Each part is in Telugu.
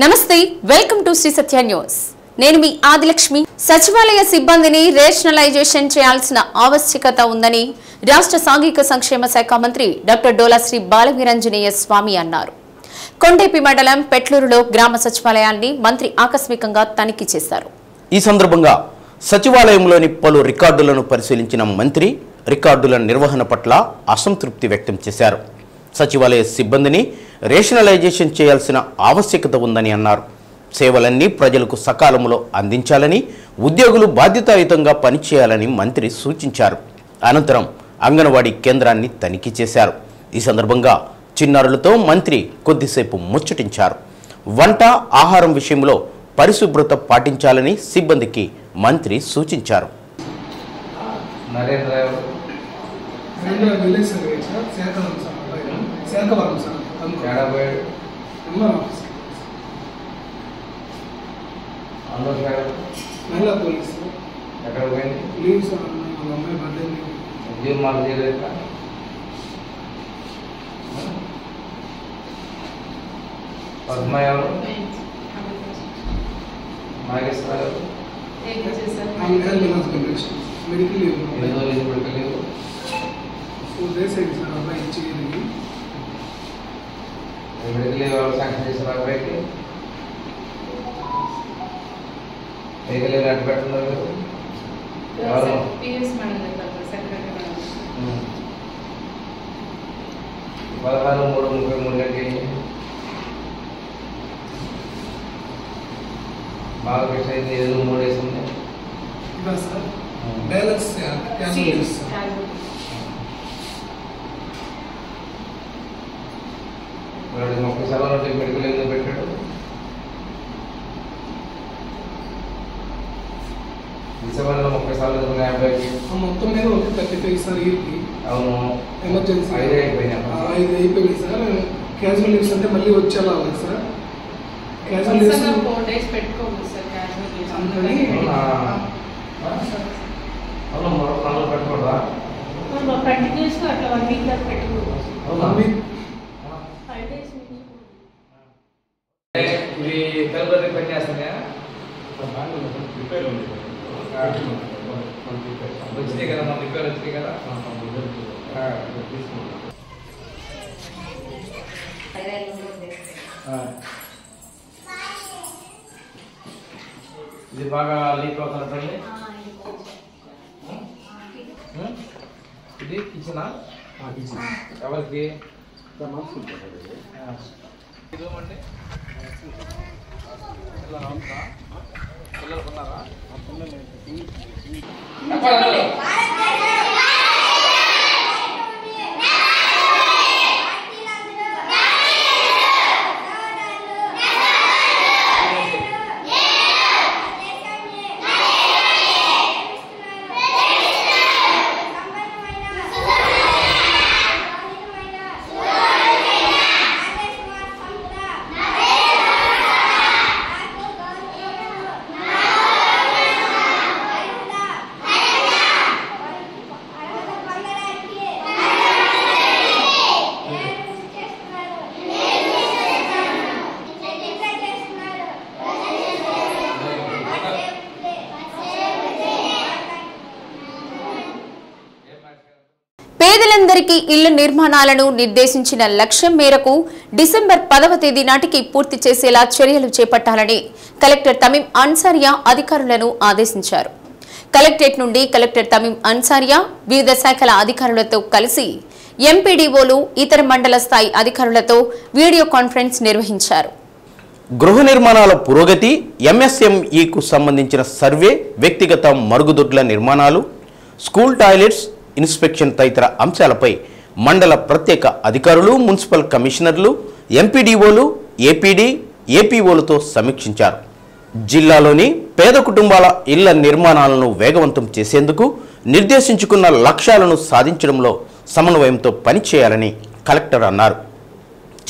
నమస్తే welcome to Sri Satya news నేను మీ ఆదిలక్ష్మి సచివాలయ సిబ్బందిని రేషనలైజేషన్ చేయాల్సిన ఆవశ్యకత ఉందని రాష్ట్ర సాంఘిక సంక్షేమ శాఖ మంత్రి డాక్టర్ డోలా శ్రీ బాలవీరాంజనేయ స్వామి అన్నారు. కొండేపి మండలం పెట్లూరులో గ్రామ సచివాలయాన్ని మంత్రి ఆకస్మికంగా తనిఖీ చేశారు. ఈ సందర్భంగా సచివాలయంలోని పలు రికార్డులను పరిశీలించిన మంత్రి రికార్డుల నిర్వహణ పట్ల అసంతృప్తి వ్యక్తం చేశారు. సచివాలయ సిబ్బందిని రేషనలైజేషన్ చేయాల్సిన ఆవశ్యకత ఉందని అన్నారు. సేవలన్నీ ప్రజలకు సకాలంలో అందించాలని, ఉద్యోగులు బాధ్యతాయుతంగా పనిచేయాలని మంత్రి సూచించారు. అనంతరం అంగన్వాడీ కేంద్రాన్ని తనిఖీ చేశారు. ఈ సందర్భంగా చిన్నారులతో మంత్రి కొద్దిసేపు ముచ్చటించారు. వంట ఆహారం విషయంలో పరిశుభ్రత పాటించాలని సిబ్బందికి మంత్రి సూచించారు. మొత్తం మీద 35 సార్ ఎమర్జెన్సీ 5 అయిపోయింది సార్. క్యాజువల్ లీవ్స్ అంటే మళ్ళీ వచ్చేలా ఉంది సార్. క్యాజువల్ లీవ్స్ 4 డేస్ పెట్టుకోవచ్చు సార్. క్యాజువల్ లీవ్స్ అందుకని కంటిన్యూస్ గా అట్లా 1 వీక్ దాకా పెట్టుకోవచ్చు. 1 వీక్ 5 డేస్ ఇవి కలబరి పని చేస్తున్నాయా? రిపేర్ ఉంది. వచ్చినాయి కదా, మన రిపేర్ వచ్చినాయి కదా. ఇది బాగా లీక్ అవుతున్నట్టండి. ఇది కిచెనా? ఎవరికి ఇదోమండి పిల్లలు ఉన్నారా? పేదలందరికీ ఇళ్ల నిర్మాణాలను నిర్దేశించిన లక్ష్యం మేరకు డిసెంబర్ 10వ తేదీ నాటికి పూర్తి చేసేలా చర్యలు చేపట్టాలని కలెక్టర్ తమీం అన్సారియా అధికారులను ఆదేశించారు. కలెక్టరేట్ నుండి కలెక్టర్ తమీం అన్సారియా వివిధ శాఖల అధికారులతో కలిసి ఎంపీడీఓలు, ఇతర మండల స్థాయి అధికారులతో వీడియో కాన్ఫరెన్స్ నిర్వహించారు. గృహ నిర్మాణాల పురోగతి, ఎంఎస్ఎంఈకు సంబంధించిన సర్వే, వ్యక్తిగత మరుగుదొడ్ల నిర్మాణాలు, స్కూల్ టాయిలెట్స్ ఇన్స్పెక్షన్ తదితర అంశాలపై మండల ప్రత్యేక అధికారులు, మున్సిపల్ కమిషనర్లు, ఎంపీడీఓలు, ఏపీడీ, ఏపీఓలతో సమీక్షించారు. జిల్లాలోని పేద కుటుంబాల ఇళ్ల నిర్మాణాలను వేగవంతం చేసేందుకు నిర్దేశించుకున్న లక్ష్యాలను సాధించడంలో సమన్వయంతో పనిచేయాలని కలెక్టర్ అన్నారు.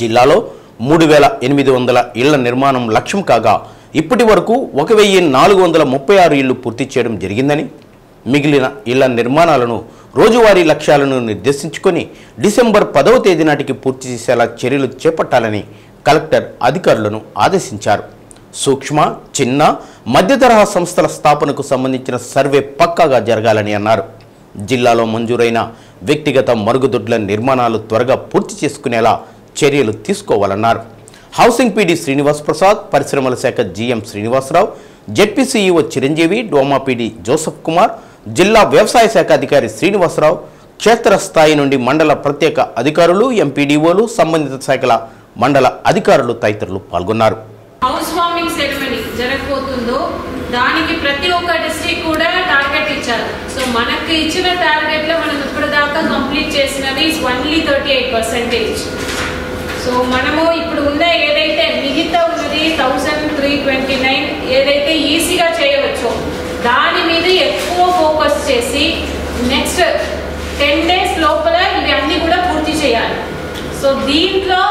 జిల్లాలో 3800 ఇళ్ల నిర్మాణం లక్ష్యం కాగా ఇప్పటి వరకు 1436 ఇళ్లు పూర్తి చేయడం జరిగిందని, మిగిలిన ఇళ్ల నిర్మాణాలను రోజువారీ లక్ష్యాలను నిర్దేశించుకొని డిసెంబర్ 10వ తేదీ నాటికి పూర్తి చేసేలా చర్యలు చేపట్టాలని కలెక్టర్ అధికారులను ఆదేశించారు. సూక్ష్మ, చిన్న, మధ్య తరహా సంస్థల స్థాపనకు సంబంధించిన సర్వే పక్కాగా జరగాలని అన్నారు. జిల్లాలో మంజూరైన వ్యక్తిగత మరుగుదొడ్ల నిర్మాణాలు త్వరగా పూర్తి చేసుకునేలా చర్యలు తీసుకోవాలన్నారు. హౌసింగ్ పీడీ శ్రీనివాస్ ప్రసాద్, పరిశ్రమల శాఖ జీఎం శ్రీనివాసరావు, జెడ్పీసీఈఓ చిరంజీవి, డోమా పీడీ జోసఫ్ కుమార్, జిల్లా వ్యవసాయ శాఖ అధికారి శ్రీనివాసరావు, క్షేత్రస్థాయి నుండి మండల ప్రత్యేక అధికారులు, ఎంపీడీఓలు, సంబంధిత శాఖల మండల అధికారులు తదితరులు పాల్గొన్నారు. హౌస్ వార్మింగ్ సెరమనీ జరగబోతుందో దానికి ప్రతి ఒక్క డిస్ట్రిక్ట్ కూడా టార్గెట్ ఇచ్చారు. సో మనకి ఇచ్చిన టార్గెట్ లో మనం ఇప్పటిదాకా కంప్లీట్ చేసినవి ఓన్లీ 38%. సో మనము ఇప్పుడు ఉన్న ఏదైతే మిగతా ఉన్నది 1329 ఏదైతే ఈజీగా చేయవచ్చో దాని మీద ఎక్కువ ఫోకస్ చేసి నెక్స్ట్ 10 days లోపల ఇవి అన్ని కూడా పూర్తి చేయాలి. సో దీంట్లో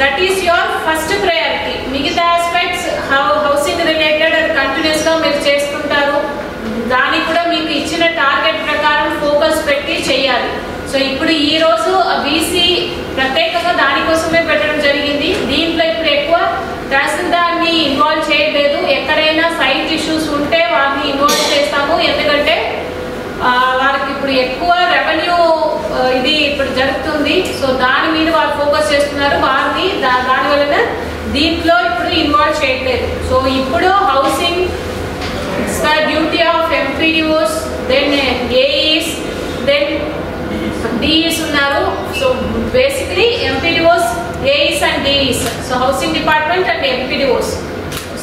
that is your first priority. మిగతా ఆస్పెక్ట్స్ హౌసింగ్ రిలేటెడ్ అది కంటిన్యూస్ గా మీరు చేసుకుంటారు. దానికి కూడా మీకు ఇచ్చిన టార్గెట్ ప్రకారం ఫోకస్ పెట్టి చేయాలి. సో ఇప్పుడు ఈ రోజు బీసీ ప్రత్యేకంగా దానికోసమే పెట్టడం జరిగింది. దీంట్లో ఇప్పుడు ఎక్కువ తహసీల్దార్ని ఇన్వాల్వ్ చేయలేదు. ఎక్కడైనా సైట్ ఇష్యూస్ ఉంటే వారిని ఇన్వాల్వ్ చేస్తాము. ఎందుకంటే వారికి ఇప్పుడు ఎక్కువ రెవెన్యూ ఇది ఇప్పుడు జరుగుతుంది. సో దాని మీద వారు ఫోకస్ చేస్తున్నారు. వారిని దానివల్ల దీంట్లో ఇప్పుడు ఇన్వాల్వ్ చేయట్లేదు. సో ఇప్పుడు housing it's the duty of MPDOs, then AEs, then DEs ఉన్నారు. So basically MPDOs, AEs and DEs. So housing department and MPDOs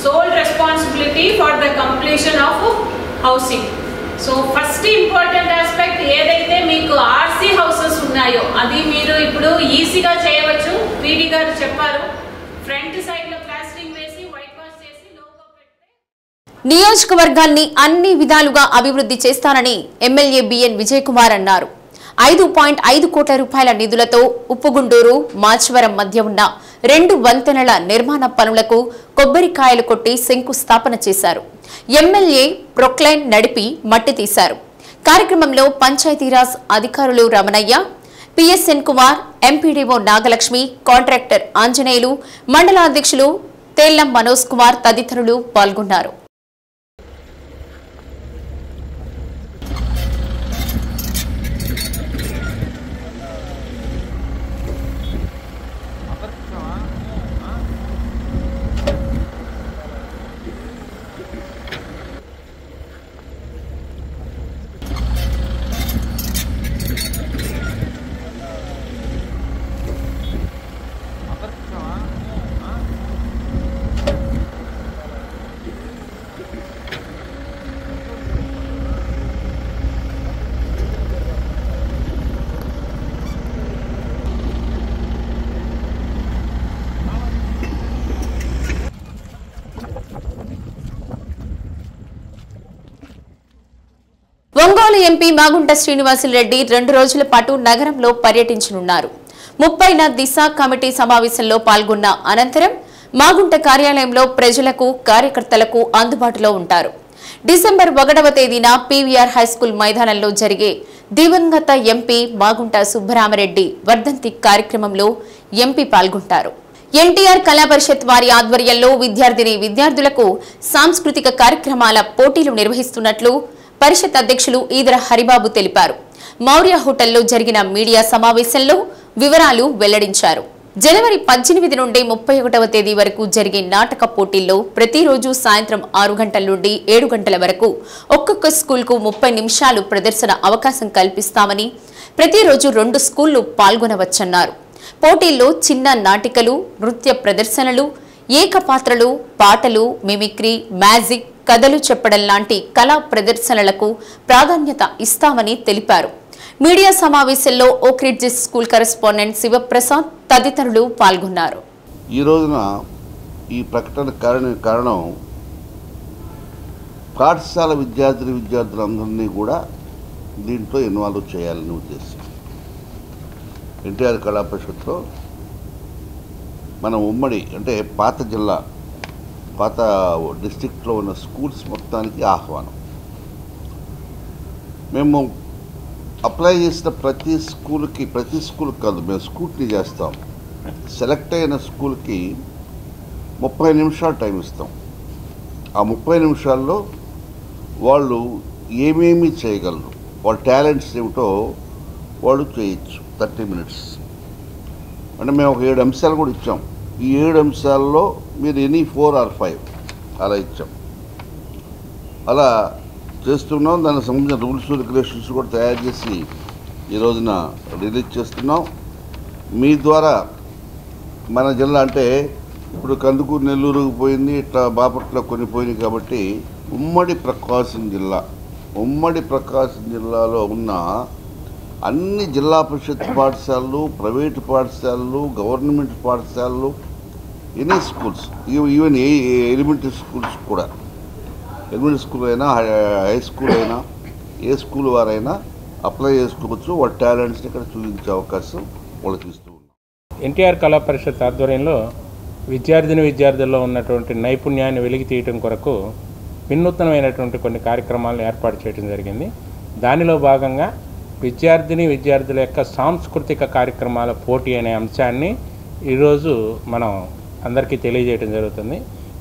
sole responsibility for the completion of housing. So first important aspect ఏదైతే మీకు ఆర్సీ హౌసెస్ ఉన్నాయో అది మీరు ఇప్పుడు ఈజీగా చేయవచ్చు. పీడీ గారు చెప్పారు, ఫ్రంట్ సైడ్ లో ప్లాస్టరింగ్ వేసి వైట్ వాష్ చేసి లోగో పెడితే. నియోజకవర్గాన్ని అన్ని విధాలుగా అభివృద్ధి చేస్తానని ఎమ్మెల్యే బిఎన్ విజయ్ కుమార్ అన్నారు. 5.5 కోట్ల రూపాయల నిధులతో ఉప్పుగుండూరు, మాచవరం మధ్య ఉన్న 2 వంతెనల నిర్మాణ పనులకు కొబ్బరికాయలు కొట్టి శంకుస్థాపన చేశారు. ఎమ్మెల్యే ప్రొక్లైన్ నడిపి మట్టి తీశారు. కార్యక్రమంలో పంచాయతీరాజ్ అధికారులు Ramanaiah, PSN Kumar, MPDO Nagalakshmi, contractor Anjaneyulu, మండల అధ్యక్షులు తేల్లం మనోజ్ కుమార్ తదితరులు పాల్గొన్నారు. ఒంగోలు ఎంపీ మాగుంట శ్రీనివాసులరెడ్డి 2 రోజుల పాటు నగరంలో పర్యటించనున్నారు. 30న దిశ కమిటీ సమావేశంలో పాల్గొన్న అనంతరం మాగుంట కార్యాలయంలో ప్రజలకు, కార్యకర్తలకు అందుబాటులో ఉంటారు. డిసెంబర్ 1వ తేదీన పీవీఆర్ హైస్కూల్ మైదానంలో జరిగే దివంగత ఎంపీ మాగుంట సుబ్బరామరెడ్డి వర్ధంతి కార్యక్రమంలో ఎంపీ పాల్గొంటారు. ఎన్టీఆర్ కళా పరిషత్ వారి ఆధ్వర్యంలో విద్యార్థులకు సాంస్కృతిక కార్యక్రమాల పోటీలు నిర్వహిస్తున్నట్లు పరిషత్ అధ్యక్షులు ఈదర హరిబాబు తెలిపారు. మౌర్య హోటల్లో జరిగిన మీడియా సమావేశంలో వివరాలు వెల్లడించారు. జనవరి 18 నుండి 31వ తేదీ వరకు జరిగే నాటక పోటీల్లో ప్రతిరోజు సాయంత్రం 6 గంటల నుండి 7 గంటల వరకు ఒక్కొక్క స్కూల్కు 30 నిమిషాలు ప్రదర్శన అవకాశం కల్పిస్తామని, ప్రతిరోజు 2 స్కూళ్లు పాల్గొనవచ్చన్నారు. పోటీల్లో చిన్న నాటికలు, నృత్య ప్రదర్శనలు, ఏకపాత్రలు, పాటలు, మిమిక్రీ, మ్యాజిక్, కథలు చెప్పడం లాంటి కళా ప్రదర్శనలకు ప్రాధాన్యత ఇస్తామని తెలిపారు. మీడియా సమావేశంలో ఓక్ రిడ్జ్ స్కూల్ కరెస్పాండెంట్ శివప్రసాద్ తదితరులు పాల్గొన్నారు. ఈ రోజున ఈ ప్రకటన కారణం పాఠశాల విద్యార్థులందరినీ కూడా దీంట్లో ఇన్వాల్వ్ చేయాలని ఉద్దేశం. ఎన్టీఆర్ కళా పరిషత్లో మనం ఉమ్మడి అంటే పాత డిస్ట్రిక్ట్లో ఉన్న స్కూల్స్ మొత్తానికి ఆహ్వానం. మేము అప్లై చేసిన ప్రతి స్కూల్కి కాదు, మేము స్కూట్నీ చేస్తాం. సెలెక్ట్ అయిన స్కూల్కి 30 నిమిషాలు టైం ఇస్తాం. ఆ 30 నిమిషాల్లో వాళ్ళు ఏమేమి చేయగలరు, వాళ్ళ టాలెంట్స్ ఏమిటో వాళ్ళు చేయొచ్చు. 30 మినిట్స్ అంటే మేము ఒక 7 అంశాలు కూడా ఇచ్చాం. ఈ 7 అంశాల్లో మీరు ఎనీ 4 or 5 అలా ఇచ్చాం. అలా చేస్తున్నాం. దానికి సంబంధించిన రూల్స్ రెగ్యులేషన్స్ కూడా తయారు చేసి ఈ రోజున రిలీజ్ చేస్తున్నాం. మీ ద్వారా మన జిల్లా అంటే ఇప్పుడు కందుకూరు, నెల్లూరు పోయింది, ఇట్లా బాపట్ల కొన్ని పోయినాయి. కాబట్టి ఉమ్మడి ప్రకాశం జిల్లాలో ఉన్న అన్ని జిల్లా పరిషత్ పాఠశాలలు, ప్రైవేటు పాఠశాలలు, గవర్నమెంట్ పాఠశాలలు, any schools, even elementary schools కూడా, ఎలిమెంటరీ స్కూల్ అయినా హై స్కూల్ అయినా ఏ స్కూల్ వారైనా అప్లై చేసుకోవచ్చు. వాళ్ళ టాలెంట్స్ని ఇక్కడ చూపించే అవకాశం వాళ్ళకి ఇస్తూ ఉన్నాం. ఎన్టీఆర్ కళా పరిషత్ ఆధ్వర్యంలో విద్యార్థుల్లో ఉన్నటువంటి నైపుణ్యాన్ని వెలికి తీయటం కొరకు వినూత్నమైనటువంటి కొన్ని కార్యక్రమాలను ఏర్పాటు చేయడం జరిగింది. దానిలో భాగంగా విద్యార్థుల యొక్క సాంస్కృతిక కార్యక్రమాల పోటీ అనే అంశాన్ని ఈరోజు మనం అందరికీ తెలియజేయడం జరుగుతుంది.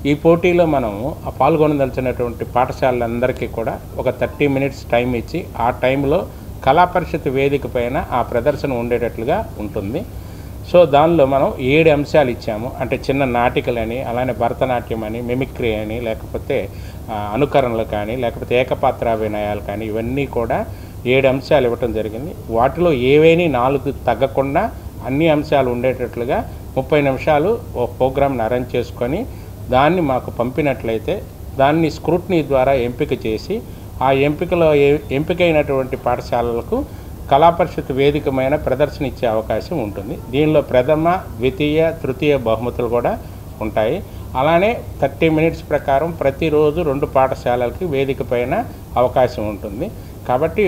ఈ పోటీలో మనం పాల్గొనదలిచినటువంటి పాఠశాలలందరికీ కూడా ఒక 30 మినిట్స్ టైం ఇచ్చి ఆ టైంలో కళా పరిషత్ వేదిక పైన ఆ ప్రదర్శన ఉండేటట్లుగా ఉంటుంది. సో దానిలో మనం 7 అంశాలు ఇచ్చాము. అంటే చిన్న నాటికలని, అలానే భరతనాట్యం అని, మిమిక్రీ అని, లేకపోతే అనుకరణలు కానీ, లేకపోతే ఏకపాత్రాభినయాలు కానీ, ఇవన్నీ కూడా 7 అంశాలు ఇవ్వటం జరిగింది. వాటిలో ఏవైనా 4 తగ్గకుండా అన్ని అంశాలు ఉండేటట్లుగా 30 నిమిషాలు ఓ ప్రోగ్రామ్ని అరేంజ్ చేసుకొని దాన్ని మాకు పంపినట్లయితే దాన్ని స్క్రూటినీ ద్వారా ఎంపిక చేసి ఆ ఎంపికైనటువంటి పాఠశాలలకు కళాపరిషత్ వేదికమైన ప్రదర్శన ఇచ్చే అవకాశం ఉంటుంది. దీనిలో ప్రథమ, ద్వితీయ, తృతీయ బహుమతులు కూడా ఉంటాయి. అలానే 30 మినిట్స్ ప్రకారం ప్రతిరోజు 2 పాఠశాలలకి వేదిక పైన అవకాశం ఉంటుంది. కాబట్టి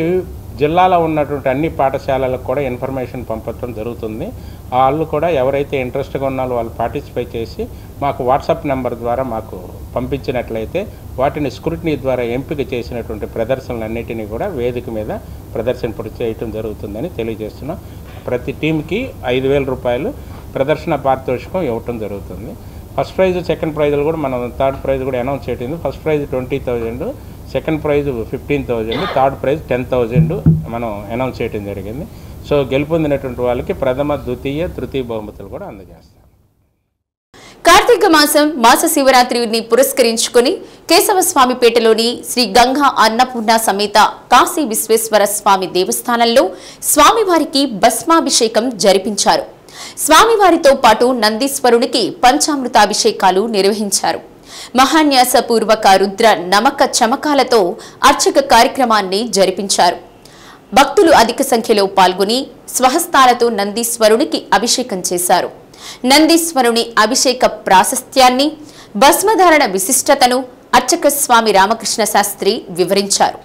జిల్లాలో ఉన్నటువంటి అన్ని పాఠశాలలకు కూడా ఇన్ఫర్మేషన్ పంపడం జరుగుతుంది. వాళ్ళు కూడా ఎవరైతే ఇంట్రెస్ట్గా ఉన్నారో వాళ్ళు పార్టిసిపేట్ చేసి మాకు వాట్సాప్ నెంబర్ ద్వారా మాకు పంపించినట్లయితే వాటిని స్క్రూటినీ ద్వారా ఎంపిక చేసినటువంటి ప్రదర్శనలన్నిటినీ కూడా వేదిక మీద ప్రదర్శన చేయటం జరుగుతుందని తెలియజేస్తున్నాం. ప్రతి టీంకి 5,000 రూపాయలు ప్రదర్శన పారితోషికం ఇవ్వటం జరుగుతుంది. ఫస్ట్ ప్రైజ్, సెకండ్ ప్రైజ్లు కూడా మనం థర్డ్ ప్రైజ్ కూడా అనౌన్స్ చేయడం. First prize 20,000, second prize 15,000, third prize 10,000 మనం అనౌన్స్ చేయడం జరిగింది. సో గెలుపొందినటువంటి వాళ్ళకి ప్రథమ, ద్వితీయ, తృతీయ బహుమతులు కూడా అందజేస్తాం. కార్తీక మాసం మాస శివరాత్రిని పురస్కరించుకుని కేశవస్వామిపేటలోని శ్రీ గంగా అన్నపూర్ణ సమేత కాశీ విశ్వేశ్వర స్వామి దేవస్థానంలో స్వామివారికి భస్మాభిషేకం జరిపించారు. స్వామివారితో పాటు నందీశ్వరునికి పంచామృతాభిషేకాలు నిర్వహించారు. మహాన్యాసపూర్వక రుద్ర నమక చమకాలతో అర్చక కార్యక్రమాన్ని జరిపించారు. భక్తులు అధిక సంఖ్యలో పాల్గొని స్వహస్తాలతో నందీశ్వరునికి అభిషేకం చేశారు. నందీశ్వరుని అభిషేక ప్రాశస్త్యాన్ని, భస్మధారణ విశిష్టతను అర్చక స్వామి రామకృష్ణ శాస్త్రి వివరించారు.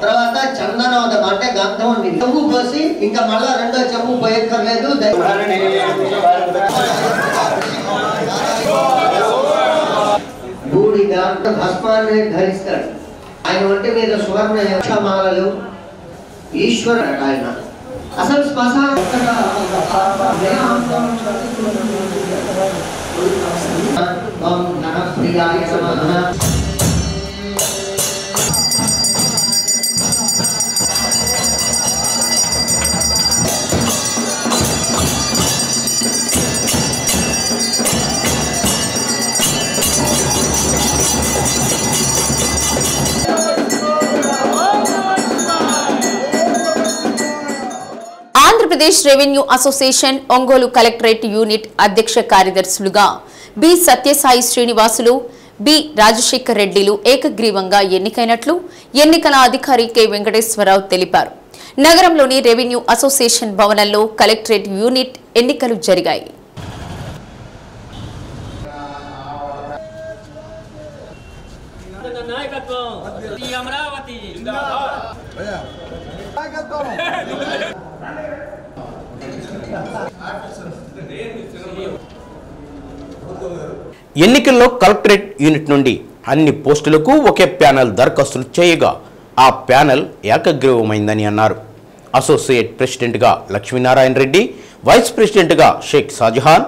తర్వాత చందనోదం అంటే గంధం చెంబు పోసి ఇంకా మళ్ళా రెండో చెంబు పోయక్కర్లేదు. బూడిద భస్మాన్ని ధరిస్తాడు. ఆయన ఒంటి మీద సువర్ణ యక్షమాలలు, ఈశ్వరుడు ఆయన అసలు శ్మశానం Andhra Pradesh revenue association Ongole collectorate unit అధ్యక్ష కార్యదర్శులుగా బి సత్యసాయి శ్రీనివాసులు, బి రాజశేఖర్ రెడ్డిలు ఏకగ్రీవంగా ఎన్నికైనట్లు ఎన్నికల అధికారి కె వెంకటేశ్వరరావు తెలిపారు. నగరంలోని రెవెన్యూ అసోసియేషన్ భవనంలో కలెక్టరేట్ యూనిట్ ఎన్నికలు జరిగాయి. ఎన్నికల్లో కలెక్టరేట్ యూనిట్ నుండి అన్ని పోస్టులకు ఒకే ప్యానెల్ దరఖాస్తులు చేయగా ఆ ప్యానెల్ ఏకగ్రీవమైందని అన్నారు. అసోసియేట్ ప్రెసిడెంట్గా లక్ష్మీనారాయణ రెడ్డి, వైస్ ప్రెసిడెంట్గా షేక్ షాజహాన్,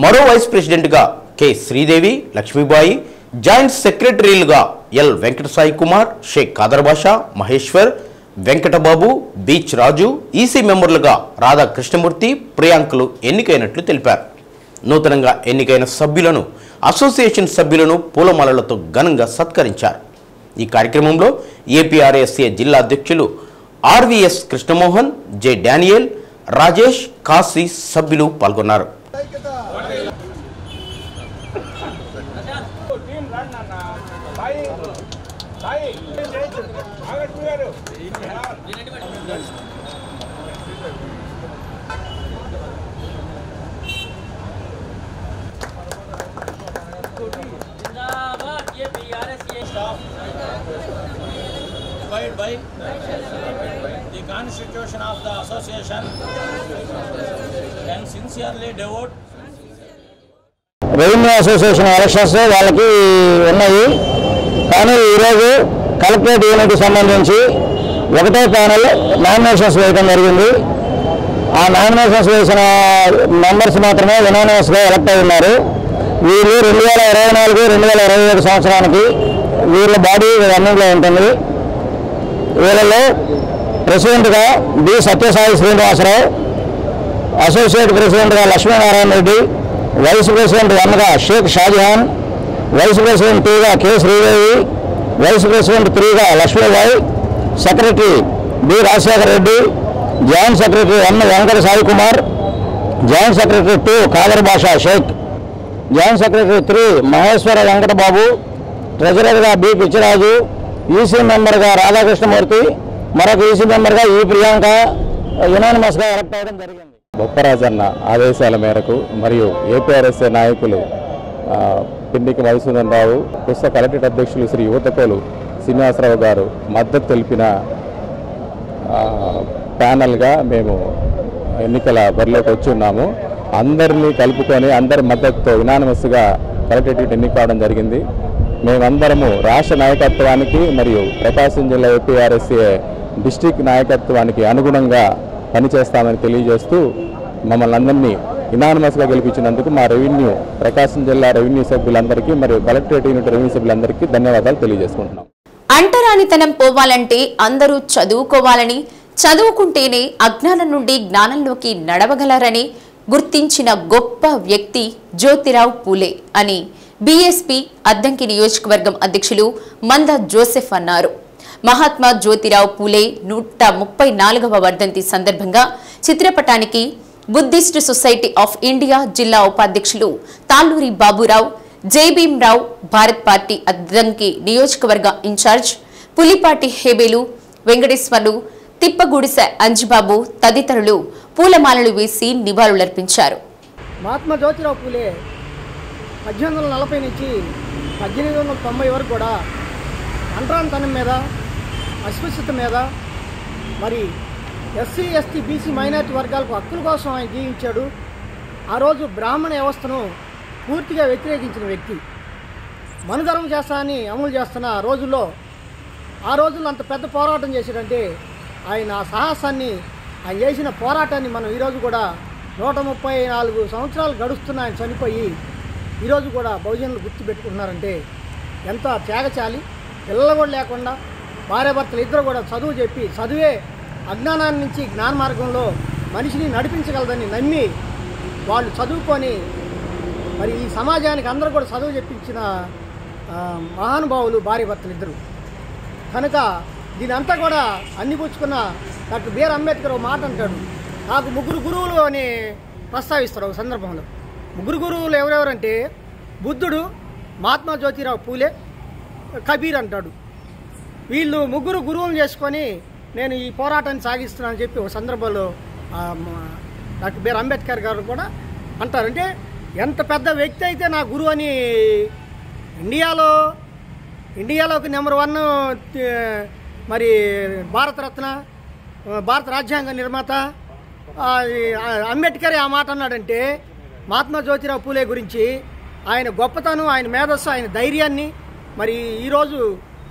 మరో వైస్ ప్రెసిడెంట్గా కె శ్రీదేవి, లక్ష్మీబాయి, జాయింట్ సెక్రటరీలుగా ఎల్ వెంకటసాయి కుమార్, షేక్ ఖాదర్ బాషా, మహేశ్వర్, వెంకటబాబు, బీచ్ రాజు, ఈసీ మెంబర్లుగా రాధా కృష్ణమూర్తి, ప్రియాంకలు ఎన్నికైనట్లు తెలిపారు. నూతనంగా ఎన్నికైన సభ్యులను అసోసియేషన్ సభ్యులను పూలమాలలతో ఘనంగా సత్కరించారు. ఈ కార్యక్రమంలో ఏపీఆర్ఎస్ఏ జిల్లా అధ్యక్షులు RVS Krishnamohan, J Daniel, Rajesh, Kashi సభ్యులు పాల్గొన్నారు. By the Constitution of the Association and sincerely devote. Revenue association elections వాళ్ళకి ఉన్నాయి, కానీ ఈరోజు కలెక్టరేట్ యూనిట్కి సంబంధించి ఒకటే ప్యానెల్ నామినేషన్స్ వేయడం జరిగింది. ఆ నామినేషన్స్ వేసిన మెంబర్స్ మాత్రమే యునానిమస్గా ఎలక్ట్ అయి ఉన్నారు. వీళ్ళు 2024-2027 సంవత్సరానికి వీళ్ళ బాడీ రన్నింగ్లో ఉంటుంది. వీళ్ళలో ప్రెసిడెంట్గా బి సత్యసాయి శ్రీనివాసరావు, అసోసియేట్ ప్రెసిడెంట్గా లక్ష్మీనారాయణ రెడ్డి, వైస్ ప్రెసిడెంట్ 1గా షేక్ షాజహాన్, వైస్ ప్రెసిడెంట్ 2గా కె శ్రీదేవి, వైస్ ప్రెసిడెంట్ 3గా Lakshmibai, secretary B Rajasekhar Reddy, joint secretary 1 Venkata Sai Kumar, joint secretary 2 Khader Basha Shaik, joint secretary 3 Maheshwara Venkatababu, ట్రెజరర్గా బి పిచ్చిరాజు, ఈసీ మెంబర్గా రాధాకృష్ణమూర్తి, మరొక ఈసీ మెంబర్గా ఈ ప్రియాంక యునానిమస్గా ఎలక్ట్ అవ్వడం జరిగింది. బొప్పరాజన్న ఆదేశాల మేరకు మరియు ఏపీఆర్ఎస్ఏ నాయకులు పిండికి మధుసూదన్ రావు, పుస్తక కలెక్టరేట్ అధ్యక్షులు శ్రీ యువతకోలు శ్రీనివాసరావు గారు మద్దతు తెలిపిన ప్యానల్గా మేము ఎన్నికల బరిలోకి వచ్చి ఉన్నాము. అందరినీ కలుపుకొని అందరి మద్దతుతో యునానిమస్గా కలెక్టరేట్ ఎన్నిక కావడం జరిగింది. మేమందరము రాష్ట్ర నాయకత్వానికి మరియు ప్రకాశం జిల్లా ఏపీఆర్ఎస్ఏ డిస్ట్రిక్ట్ నాయకత్వానికి అనుగుణంగా పనిచేస్తామని తెలియజేస్తూ మమ్మల్ని అందరినీ యునానిమస్గా గెలిపించినందుకు మా ప్రకాశం జిల్లా రెవెన్యూ సభ్యులందరికీ మరియు కలెక్టరేట్ యూనిట్ రెవెన్యూ సభ్యులందరికీ ధన్యవాదాలు తెలియజేసుకుంటున్నాం. అంటరానితనం పోవాలంటే అందరూ చదువుకోవాలని, చదువుకుంటేనే అజ్ఞానం నుండి జ్ఞానంలోకి నడవగలరని గుర్తించిన గొప్ప వ్యక్తి జ్యోతిరావు పూలే అని బీఎస్పీ అద్దంకి నియోజకవర్గం అధ్యక్షులు మంద జోసెఫ్ అన్నారు. మహాత్మా జ్యోతిరావు పూలే 134వ వర్ధంతి సందర్భంగా చిత్రపటానికి బుద్ధిస్ట్ సొసైటీ ఆఫ్ ఇండియా జిల్లా ఉపాధ్యక్షులు తాళ్ళూరి బాబురావు, జైభీంరావు, భారత్ పార్టీ అద్దంకి నియోజకవర్గ ఇన్ఛార్జ్ పులిపాటి హేబేలు, వెంకటేశ్వర్లు, తిప్పగూడిసె అంజిబాబు తదితరులు పూలమాలలు వేసి నివాళులర్పించారు. మహాత్మా జ్యోతిరావు పూలే 1840 నుంచి 1890 వరకు కూడా అంటరానితనం మీద, అస్పృశ్యత మీద, మరి ఎస్సీ ఎస్టీ బీసీ మైనారిటీ వర్గాలకు హక్కుల కోసం ఆయన జీవించాడు. ఆ రోజు బ్రాహ్మణ వ్యవస్థను పూర్తిగా వ్యతిరేకించిన వ్యక్తి. మనుధర్మ శాస్త్రాన్ని అమలు చేస్తున్న ఆ రోజుల్లో అంత పెద్ద పోరాటం చేశాడంటే ఆయన ఆ సాహసాన్ని ఆయన చేసిన పోరాటాన్ని మనం ఈరోజు కూడా 134 సంవత్సరాలు గడుస్తున్న ఆయన చనిపోయి ఈరోజు కూడా బహుజనులు గుర్తుపెట్టుకుంటున్నారంటే ఎంత త్యాగశాలి. పిల్లలు కూడా లేకుండా భార్యాభర్తలు ఇద్దరు కూడా చదువు చెప్పి చదువే అజ్ఞానాన్ని నుంచి జ్ఞాన మార్గంలో మనిషిని నడిపించగలదని నమ్మి వాళ్ళు చదువుకొని మరి ఈ సమాజానికి అందరూ కూడా చదువు చెప్పించిన మహానుభావులు భార్యాభర్తలు ఇద్దరు. కనుక దీనంతా కూడా అందిపుచ్చుకున్న డాక్టర్ బిఆర్ అంబేద్కర్ ఒక మాట అంటాడు, నాకు 3 గురువులు అని ప్రస్తావిస్తారు ఒక సందర్భంలో. 3 గురువులు ఎవరెవరంటే బుద్ధుడు, మహాత్మా జ్యోతిరావు పూలే, కబీర్ అంటాడు. వీళ్ళు 3 గురువులు చేసుకొని నేను ఈ పోరాటాన్ని సాగిస్తున్నానని చెప్పి ఒక సందర్భంలో డాక్టర్ బిఆర్ అంబేద్కర్ గారు కూడా అంటారు. అంటే ఎంత పెద్ద వ్యక్తి అయితే నా గురువు అని ఇండియాలోకి నెంబర్ 1 మరి భారతరత్న, భారత రాజ్యాంగ నిర్మాత అంబేద్కర్ ఆ మాట అన్నాడంటే మహాత్మా జ్యోతిరావు పూలే గురించి ఆయన గొప్పతనం, ఆయన మేధస్సు, ఆయన ధైర్యాన్ని మరి ఈరోజు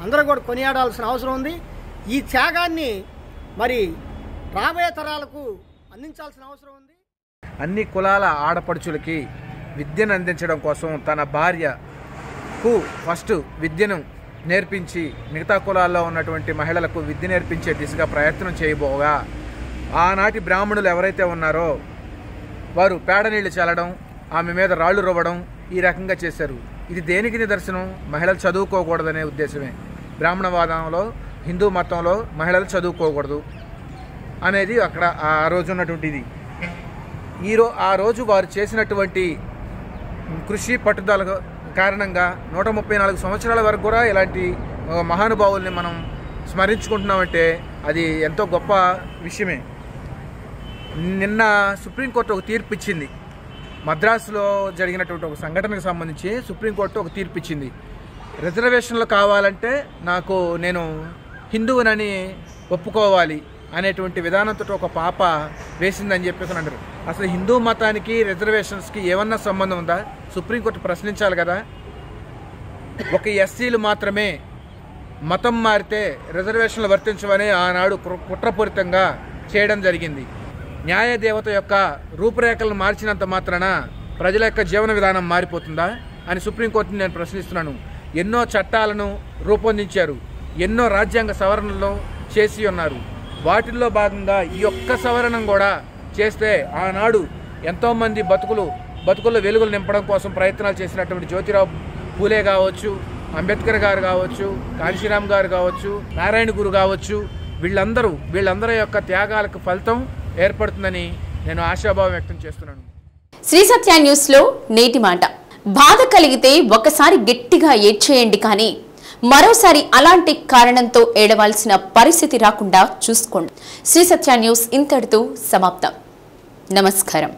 అందరూ కూడా కొనియాడాల్సిన అవసరం ఉంది. ఈ త్యాగాన్ని మరి రాబోయే తరాలకు అందించాల్సిన అవసరం ఉంది. అన్ని కులాల ఆడపడుచులకి విద్యను అందించడం కోసం తన భార్యకు ఫస్ట్ విద్యను నేర్పించి మిగతా కులాల్లో ఉన్నటువంటి మహిళలకు విద్య నేర్పించే దిశగా ప్రయత్నం చేయబోగా ఆనాటి బ్రాహ్మణులు ఎవరైతే ఉన్నారో వారు పేడ నీళ్లు చల్లడం, ఆమె మీద రాళ్లు రువ్వడం ఈ రకంగా చేశారు. ఇది దేనికి నిదర్శనం? మహిళలు చదువుకోకూడదనే ఉద్దేశమే. బ్రాహ్మణవాదంలో, హిందూ మతంలో మహిళలు చదువుకోకూడదు అనేది అక్కడ ఆ రోజు ఉన్నటువంటిది. ఆ రోజు వారు చేసినటువంటి కృషి పట్టుదల కారణంగా 134 సంవత్సరాల వరకు కూడా ఇలాంటి మహానుభావుల్ని మనం స్మరించుకుంటున్నామంటే అది ఎంతో గొప్ప విషయమే. నిన్న సుప్రీంకోర్టు ఒక తీర్పు ఇచ్చింది. మద్రాసులో జరిగినటువంటి ఒక సంఘటనకు సంబంధించి సుప్రీంకోర్టు ఒక తీర్పు ఇచ్చింది. రిజర్వేషన్లు కావాలంటే నేను హిందువునని ఒప్పుకోవాలి అనేటువంటి విధానంతో ఒక పాప వేసిందని చెప్పేసి అంటారు. అసలు హిందూ మతానికి రిజర్వేషన్స్కి ఏమన్నా సంబంధం ఉందా? సుప్రీంకోర్టు ప్రశ్నించాలి కదా. ఒక ఎస్సీలు మాత్రమే మతం మారితే రిజర్వేషన్లు వర్తించవని ఆనాడు కుట్రపూరితంగా చేయడం జరిగింది. న్యాయదేవత యొక్క రూపురేఖలను మార్చినంత మాత్రాన ప్రజల యొక్క జీవన విధానం మారిపోతుందా అని సుప్రీంకోర్టుని నేను ప్రశ్నిస్తున్నాను. ఎన్నో చట్టాలను రూపొందించారు, ఎన్నో రాజ్యాంగ సవరణలు చేసి ఉన్నారు. వాటిల్లో భాగంగా ఈ ఒక్క సవరణం కూడా చేస్తే ఆనాడు ఎంతోమంది బతుకుల్లో వెలుగులు నింపడం కోసం ప్రయత్నాలు చేసినటువంటి జ్యోతిరావు పూలే కావచ్చు, అంబేద్కర్ గారు కావచ్చు, కాంశీరామ్ గారు కావచ్చు, నారాయణ గురు కావచ్చు, వీళ్ళందరి యొక్క త్యాగాలకు ఫలితం ఏర్పడుతుందని నేను ఆశాభావం వ్యక్తం చేస్తున్నాను. శ్రీ సత్య న్యూస్ లో నేటి మాట. బాధ కలిగితే ఒకసారి గట్టిగా ఏడ్చేయండి, కానీ మరోసారి అలాంటి కారణంతో ఏడవాల్సిన పరిస్థితి రాకుండా చూసుకోండి. శ్రీ సత్య న్యూస్ ఇంతటితో సమాప్తం. నమస్కారం.